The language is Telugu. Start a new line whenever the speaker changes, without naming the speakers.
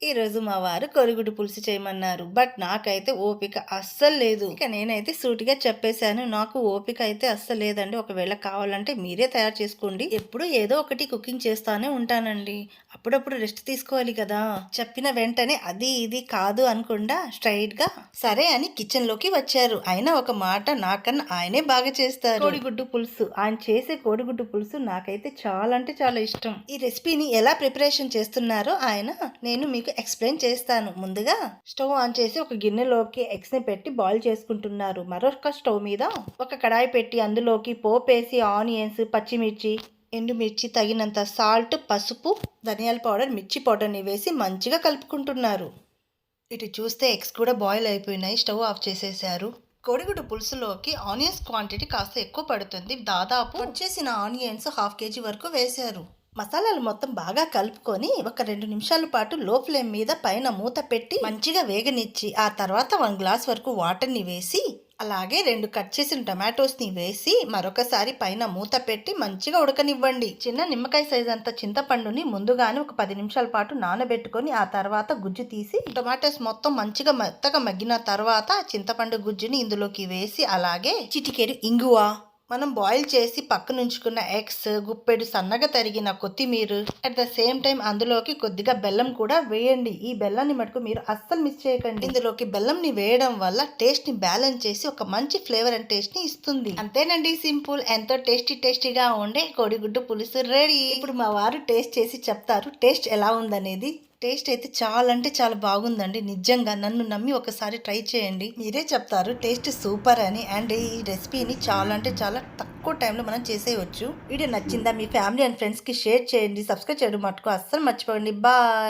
ఈరోజు మా వారు కోడిగుడ్డు పులుసు చేయమన్నారు. బట్ నాకైతే ఓపిక అస్సలు లేదు. ఇక నేనైతే సూటిగా చెప్పేశాను. నాకు ఓపిక అయితే అస్సలు లేదండి. ఒకవేళ కావాలంటే మీరే తయారు చేసుకోండి. ఎప్పుడు ఏదో ఒకటి కుకింగ్ చేస్తానే ఉంటానండి. అప్పుడప్పుడు రెస్ట్ తీసుకోవాలి కదా. చెప్పిన వెంటనే అది ఇది కాదు అనకుండా స్ట్రైట్ గా సరే అని కిచెన్ లోకి వచ్చారు. అయినా ఒక మాట, నాకన్నా ఆయనే బాగా చేస్తారు కోడిగుడ్డు పులుసు. ఆయన చేసే కోడిగుడ్డు పులుసు నాకైతే చాలా అంటే చాలా ఇష్టం. ఈ రెసిపీని ఎలా ప్రిపరేషన్ చేస్తున్నారో ఆయన నేను మీకు ఎక్స్ప్లెయిన్ చేస్తాను. ముందుగా స్టవ్ ఆన్ చేసి ఒక గిన్నెలోకి ఎగ్స్ ని పెట్టి బాయిల్ చేసుకుంటున్నారు. మరొక స్టవ్ మీద ఒక కడాయి పెట్టి అందులోకి పోపేసి ఆనియన్స్, పచ్చిమిర్చి, ఎండుమిర్చి, తగినంత సాల్ట్, పసుపు, ధనియాల పౌడర్, మిర్చి పౌడర్ని వేసి మంచిగా కలుపుకుంటున్నారు. ఇటు చూస్తే ఎగ్స్ కూడా బాయిల్ అయిపోయినాయి. స్టవ్ ఆఫ్ చేసేసారు. కోడిగుడ్డు పులుసులోకి ఆనియన్స్ క్వాంటిటీ కాస్త ఎక్కువ పడుతుంది. దాదాపు వచ్చేసిన ఆనియన్స్ 1/2 kg వరకు వేశారు. మసాలాలు మొత్తం బాగా కలుపుకొని ఒక 2 నిమిషాల పాటు లో ఫ్లేమ్ మీద పైన మూత పెట్టి మంచిగా వేగనిచ్చి ఆ తర్వాత 1 గ్లాస్ వరకు వాటర్ని వేసి అలాగే 2 కట్ చేసిన టమాటోస్ని వేసి మరొకసారి పైన మూత పెట్టి మంచిగా ఉడకనివ్వండి. చిన్న నిమ్మకాయ సైజ్ అంత చింతపండుని ముందుగానే ఒక 10 నిమిషాల పాటు నానబెట్టుకొని ఆ తర్వాత గుజ్జు తీసి టొమాటోస్ మొత్తం మంచిగా మెత్తగా మగ్గిన తర్వాత చింతపండు గుజ్జుని ఇందులోకి వేసి అలాగే చిటికెడు ఇంగువ, మనం బాయిల్ చేసి పక్కనుంచుకున్న ఎగ్స్, గుప్పెడు సన్నగా తరిగిన కొత్తిమీర, అట్ ద సేమ్ టైం అందులోకి కొద్దిగా బెల్లం కూడా వేయండి. ఈ బెల్లాన్ని మటుకు మీరు అస్సలు మిస్ చేయకండి. ఇందులోకి బెల్లంని వేయడం వల్ల టేస్ట్ ని బ్యాలెన్స్ చేసి ఒక మంచి ఫ్లేవర్ అండ్ టేస్ట్ ని ఇస్తుంది. అంతేనండి, సింపుల్. ఎంతో టేస్టీగా ఉండే కోడిగుడ్డు పులుసు రెడీ. ఇప్పుడు మా వారు టేస్ట్ చేసి చెప్తారు టేస్ట్ ఎలా ఉందనేది. టేస్ట్ అయితే చాలా అంటే చాలా బాగుందండి. నిజంగా నన్ను నమ్మి ఒకసారి ట్రై చేయండి, మీరే చెప్తారు టేస్ట్ సూపర్ అని. అండ్ ఈ రెసిపీని చాలా అంటే చాలా తక్కువ టైంలో మనం చేసేయచ్చు. వీడియో నచ్చిందా? మీ ఫ్యామిలీ అండ్ ఫ్రెండ్స్కి షేర్ చేయండి. సబ్స్క్రైబ్ చేయడం మటుకు అస్సలు మర్చిపోండి. బాయ్.